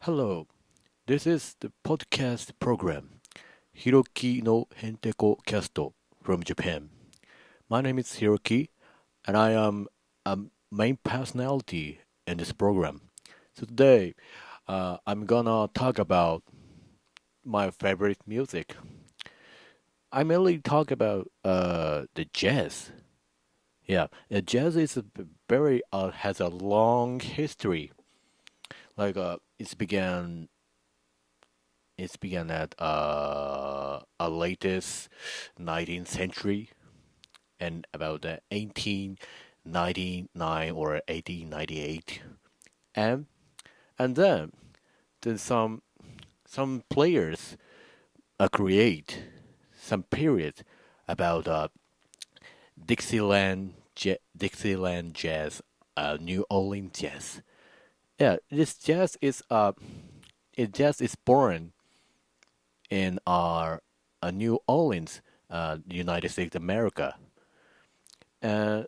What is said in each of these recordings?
Hello, this is the podcast program Hiroki no Henteko Cast from Japan. My name is Hiroki, and I am a main personality in this program. So today, I'm gonna talk about my favorite music. I mainly talk about the jazz. Yeah, jazz is very has a long history. It's began at a latest 19th century and about the 1899 or 1898, and then some players create some period about Dixieland jazz, New Orleans jazz. Yeah, this jazz is born in our New Orleans, United States of America. And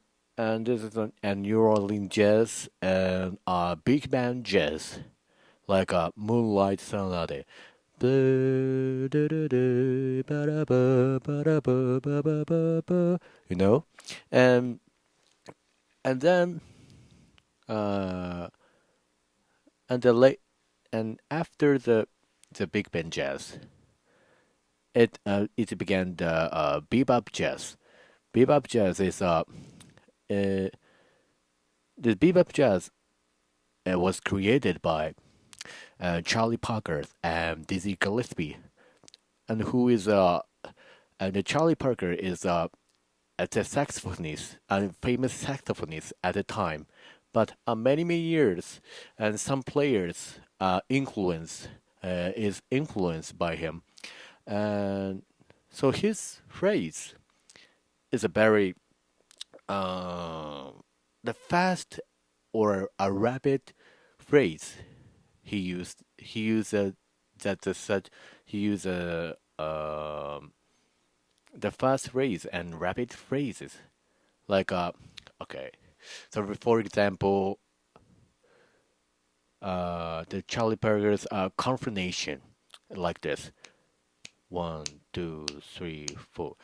this is a New Orleans jazz and big band jazz, like a Moonlight Sonata. You know, and and then uh and the late and after the big band jazz, it began the bebop jazz. Bebop jazz is uh the bebop jazz was created by Charlie Parker and Dizzy Gillespie, and who is and Charlie Parker is a saxophonist, a famous saxophonist at the time, but many years, and some players influence is influenced by him, and so his phrase is a very uh, the fast or a rapid phrase he used that the such he used the fast phrase and rapid phrases like okay, so for example, the Charlie Parker's confirmation like this: 1, 2, 3, 4.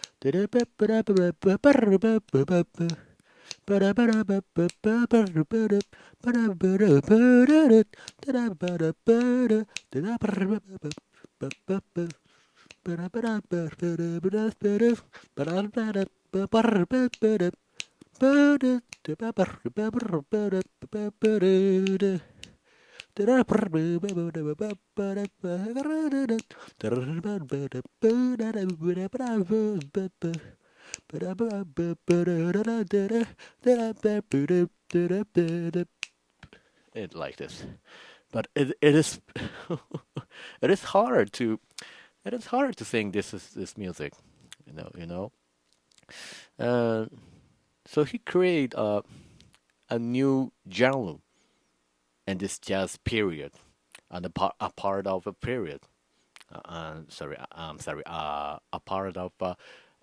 It like this, but it is it is hard to sing this music, you know. Uh, so he created a new genre in this jazz period, and a part of a period. A part of a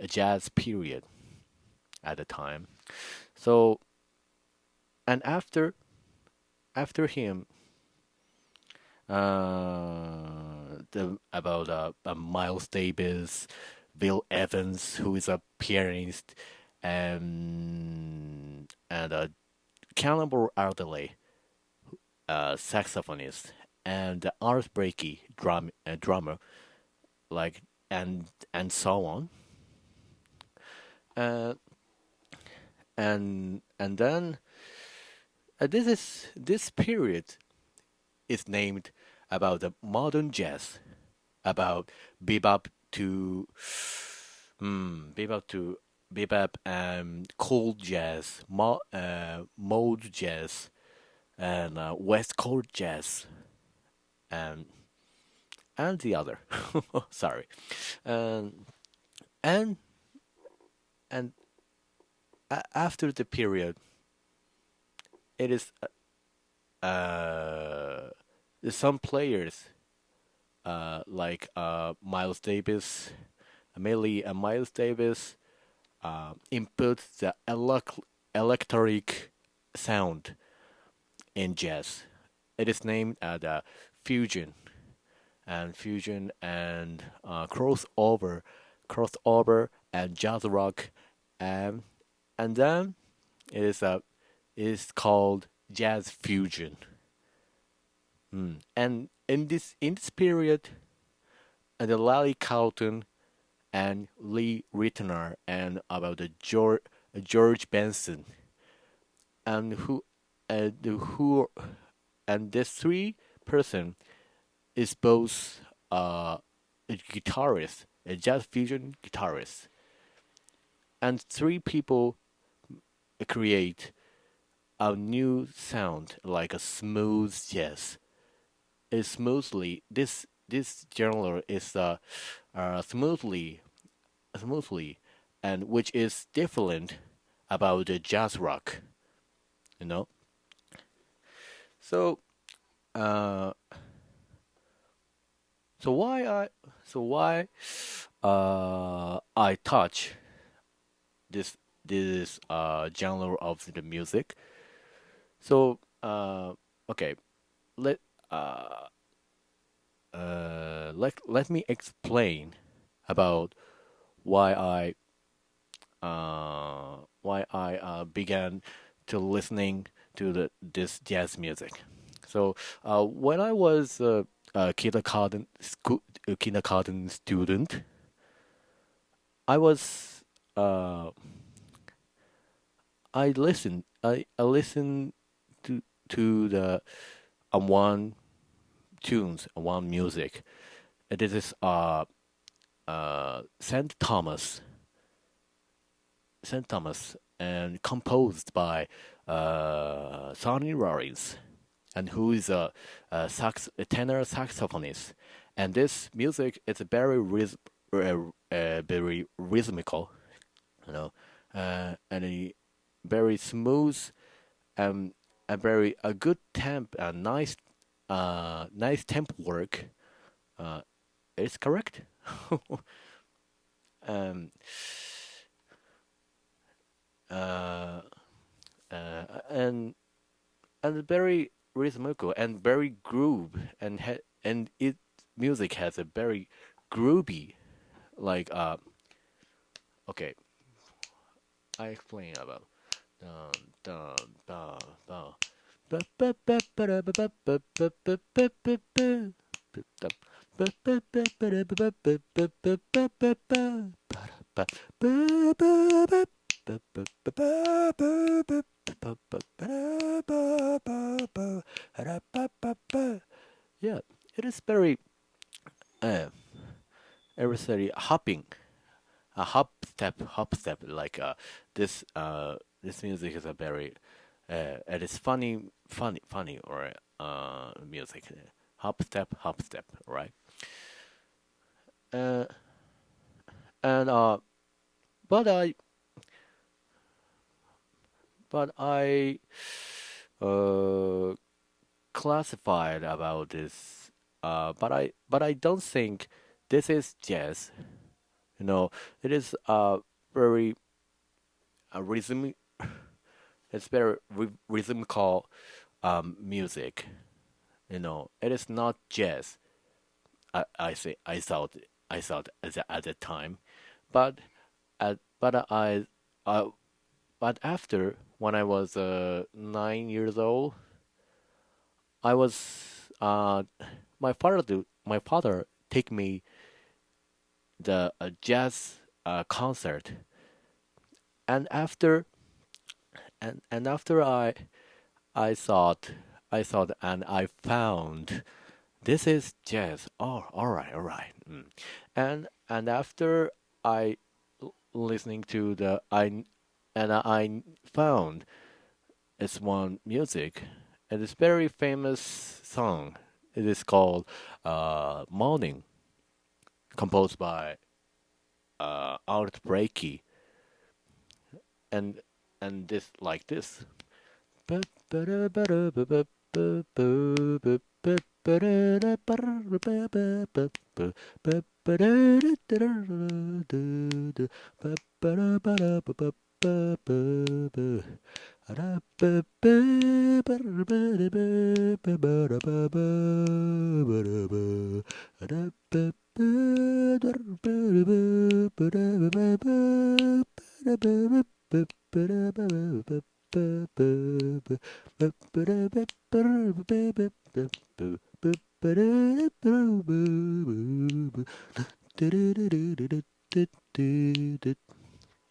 jazz period at the time. So, and after him, the about Miles Davis, Bill Evans, who is a pianist, and Cannibal Adderley, saxophonist, and Art Blakey, drummer, like and so on. Uh, and then this period is named about the modern jazz, about bebop to bebop to bebop and cold jazz, mode jazz, and West Coast jazz, and the other. Sorry, and and and after the period, it is uh, some players like Miles Davis, mainly Miles Davis, input the electric sound in jazz. It is named the fusion and crossover and jazz rock, and and then it is called jazz fusion. And in this period, the Larry Carlton and Lee Ritenour and about the George Benson and who and this three person is both a guitarist, a jazz fusion guitarist, and three people create a new sound like a smooth jazz. It's smoothly this genre is smoothly, and which is different about the jazz rock, you know. So uh, so why I so why I touch this genre of the music. So okay, let uh let me explain about why I began to listening to this jazz music. So when I was a kindergarten student, I was uh, I listened to the one tunes one music. It is Saint Thomas and composed by Sonny Rollins, and who is a tenor saxophonist. And this music is very rhythmical, you know, and very smooth and a very a good temp, a nice temp work. Uh, is correct. um, uh, and very rhythmical and very groove and it music has a very groovy like okay, I explain about dun, dun, ba, ba. Ba, ba, ba, ba, da, ba, ba, ba, ba, ba, ba, ba, ba. Ba, ba, ba, ba, ba, da, ba, ba, ba, ba, ba, ba, ba, ba. Ba, ba, ba, ba, ba, ba, ba, ba, ba, ba, ba, ba, ba, ba, ba, ba, ba, ba, ba. Yeah, it is very uh, very hopping, a hop step. Like this music is a very it is funny or music. Hop step, right? Uh, and but I but I uh classified about this. But I don't think this is jazz. You know, it is very rhythm. It's very rhythmical music. You know, it is not jazz. I thought at the time, but at but uh, but after when I was 9 years old, I was my father take me the jazz concert, and after I thought and I found this is jazz. Oh, all right. And after I listening to the I found it's one music. It is very famous song. It is called "Morning," composed by Art Blakey, and this like this.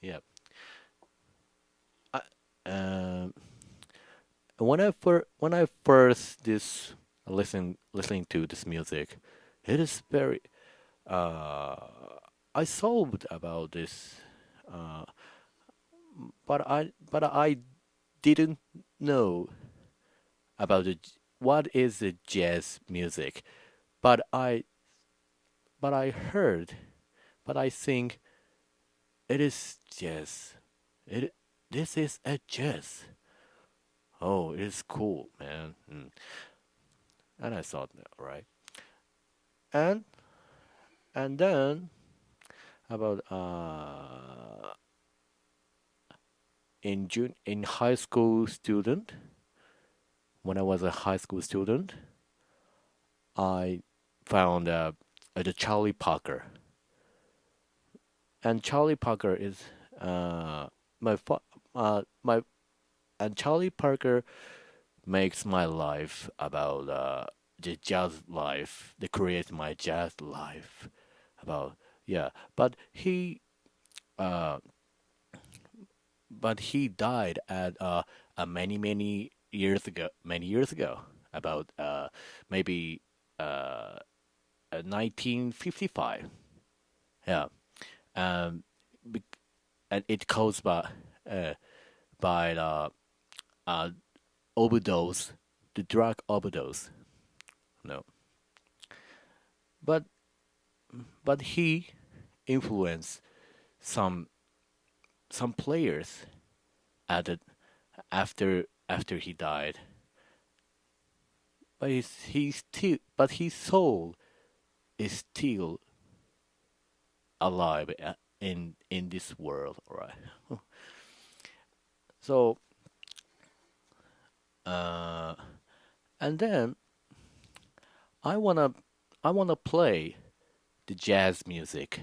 Yeah. I, um, when I first this listening to this music, it is very uh I solved about this, uh but I didn't know about what is the jazz music, but I heard, but I think it is jazz. It this is a jazz. Oh, it's cool, man. And I thought, right. And and then about in high school student, when I was a high school student, I found the Charlie Parker, and Charlie Parker is my fa- my and Charlie Parker makes my life about the jazz life. They create my jazz life about, yeah. But uh he died at many years ago, about maybe uh 1955. Yeah. Um, bec- and it caused uh, by uh overdose, the drug overdose. No, but he influenced some players at the, after he died. But his soul is still alive in this world, right? So uh, and then I wanna play the jazz music,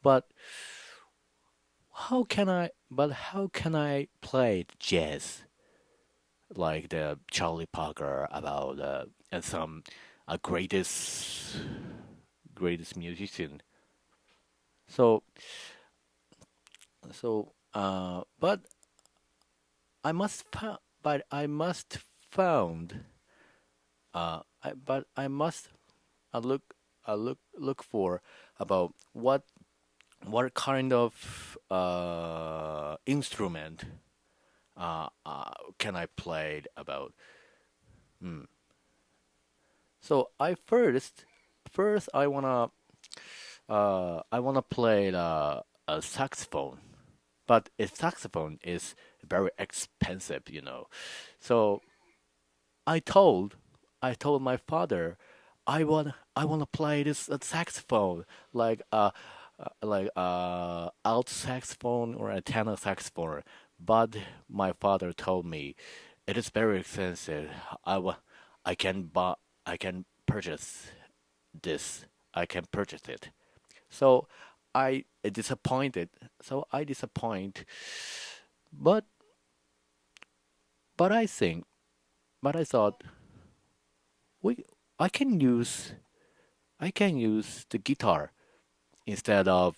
but how can I play jazz like the Charlie Parker about and some greatest musician. So but I must found but I must look for about what kind of instrument can I play about. Hmm. So I first I wanna play a saxophone, but a saxophone is very expensive, you know. So I told my father I want to play this saxophone, like alt saxophone or a tenor saxophone. But my father told me it is very expensive. I can buy I can purchase this. I can purchase it. So I disappointed. So I disappoint. But but I think but I thought we I can use the guitar instead of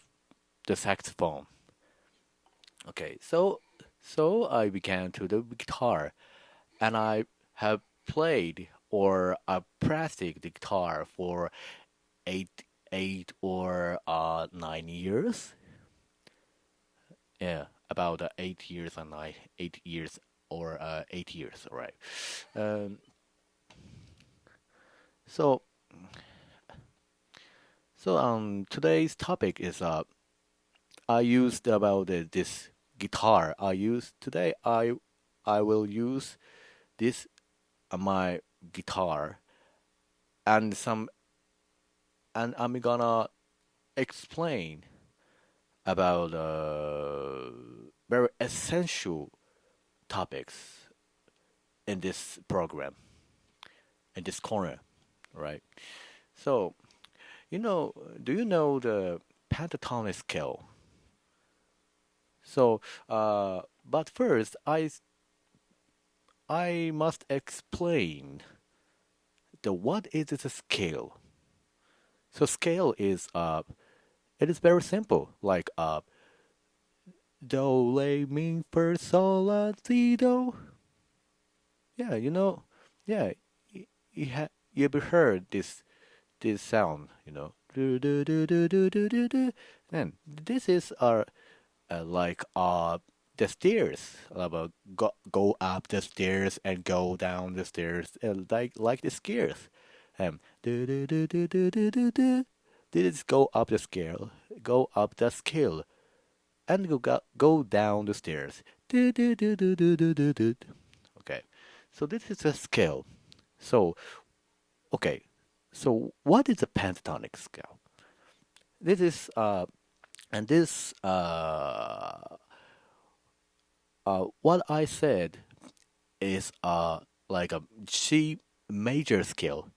the saxophone. Okay, so I began to the guitar, and I have played or practiced the guitar for eight or 9 years. Yeah, about 8 years and 8 years or 8 years, right? Um, so today's topic is I used about this guitar. I will use this my guitar and I'm gonna explain about very essential topics in this program, in this corner, right? So, you know, do you know the pentatonic scale? So, but first, I must explain the what is the scale. So scale is it is very simple, like do re mi fa sol la si do. Yeah, you know, yeah, you ever heard this sound, you know, do do do do do do do do, and this is like the stairs, about go up the stairs and go down the stairs, like the stairs, do do do do do do do do. This go up the scale, go up the scale, and go down the stairs. Do do do do do do do do. Okay, so this is a scale. So okay, so what is a pentatonic scale? This is and this what I said is like a major scale,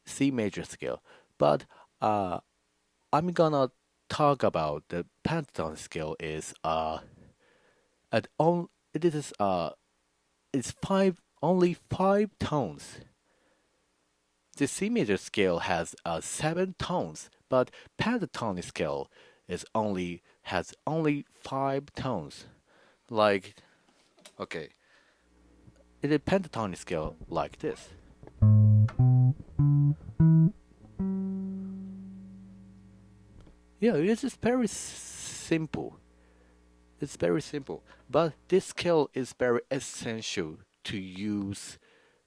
C major scale. But I'm gonna talk about the pentatonic scale is at on it is it's five only 5 tones. The C major scale has 7 tones, but pentatonic scale is only has only 5 tones. Like okay, it is pentatonic scale like this. Yeah, it is very simple. It's very simple, but this scale is very essential to use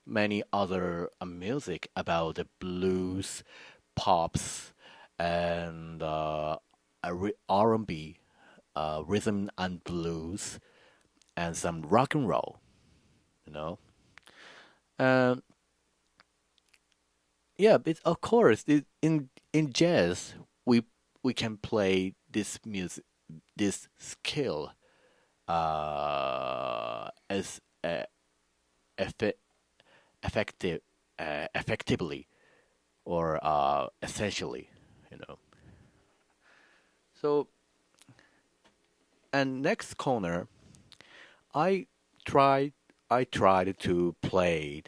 many other music about the blues, pops, and R&B, rhythm and blues, and some rock and roll. You know, and yeah, but of course, in jazz we can play this music, this scale, as effe- effective, effectively or essentially, you know. So, and next corner, I tried I tried to play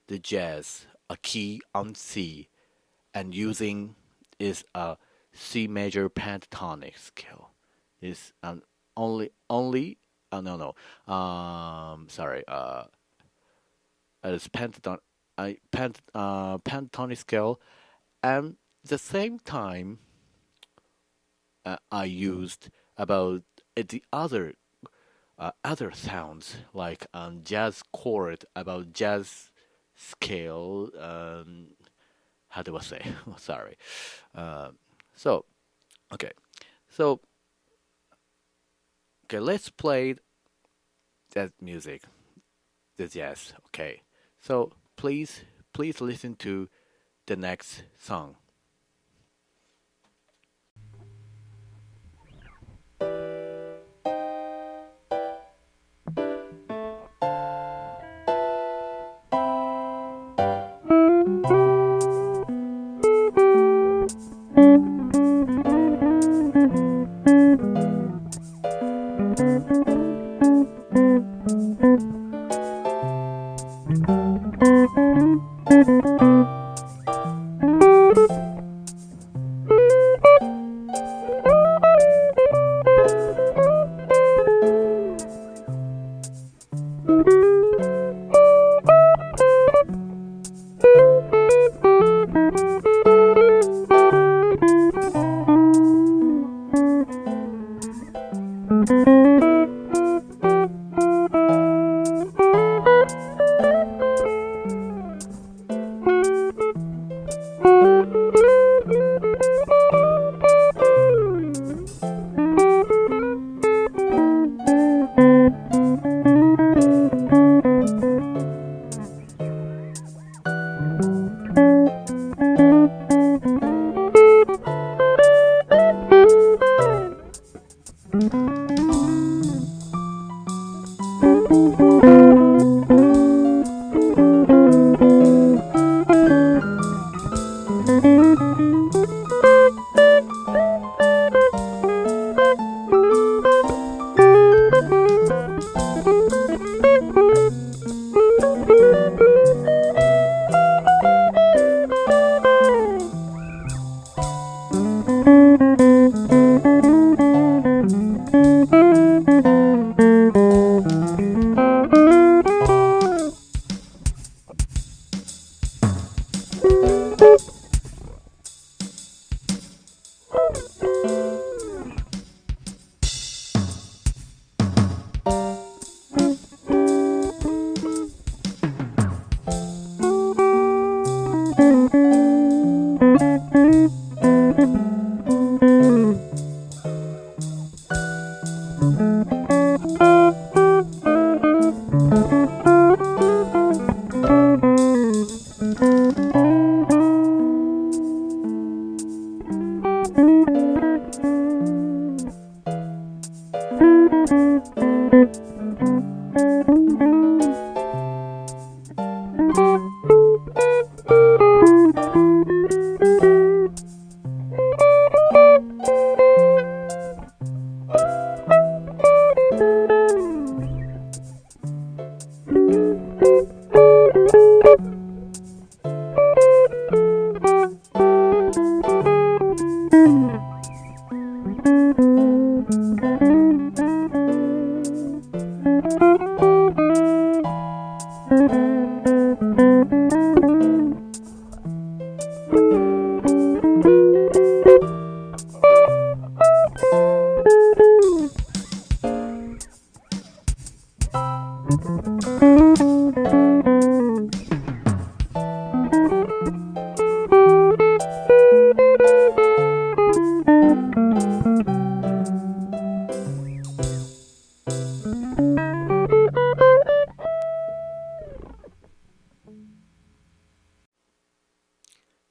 the jazz a key on C and using is a C major pentatonic scale. Is only no no sorry it's pentatonic scale, and the same time I used about the other sounds like jazz chord, about jazz scale. How do I say? Sorry. Uh, so okay, so okay, let's play that music, the jazz. Okay, so please listen to the next song.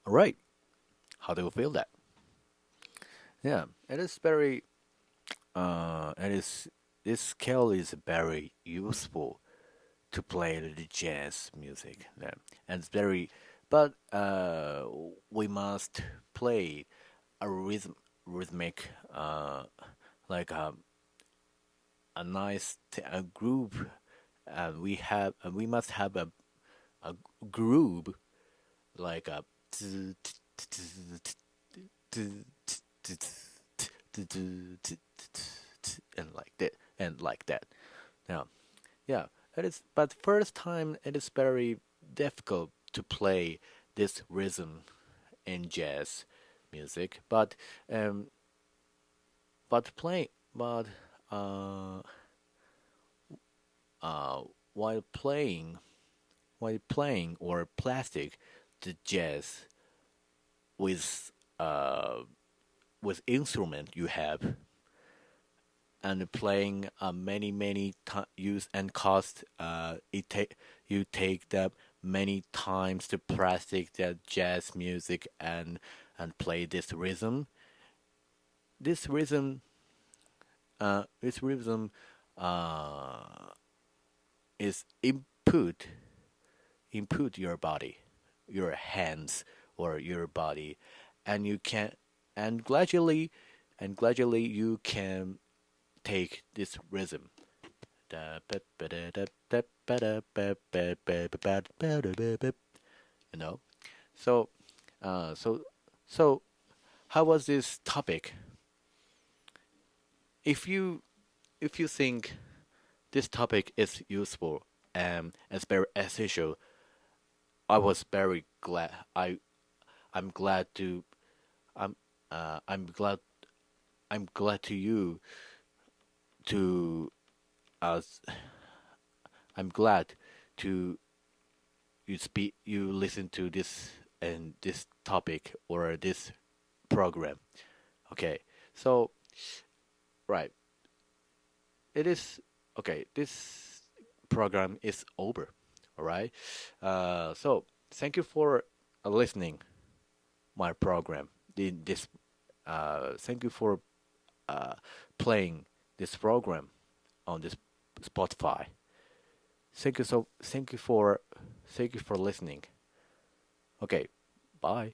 All right. How do you feel that? Yeah, it is very. It is this scale is very useful to play the jazz music. Yeah. And it's very, but we must play a rhythmic, like a nice a groove. We must have a groove like a and like that and like that. Now, yeah, it is. But first time it is very difficult to play this rhythm in jazz music. Um, but playing, but uh, uh, while playing, while playing or plastic the jazz with uh with instrument you have and playing many use and cost you take that many times to practice that jazz music and play this rhythm this rhythm uh is input your body, your hands or your body, and you can and gradually you can take this rhythm. You know. So, uh, so, so, how was this topic? If you think this topic is useful and it's very essential, I was very glad. I'm glad to I'm I'm glad to you to us. I'm glad to you listen to this and this topic or this program. Okay, so right, it is okay. This program is over. All right. So thank you for listening my program. This thank you for uh, playing this program on this Spotify. Thank you for listening. Okay, bye.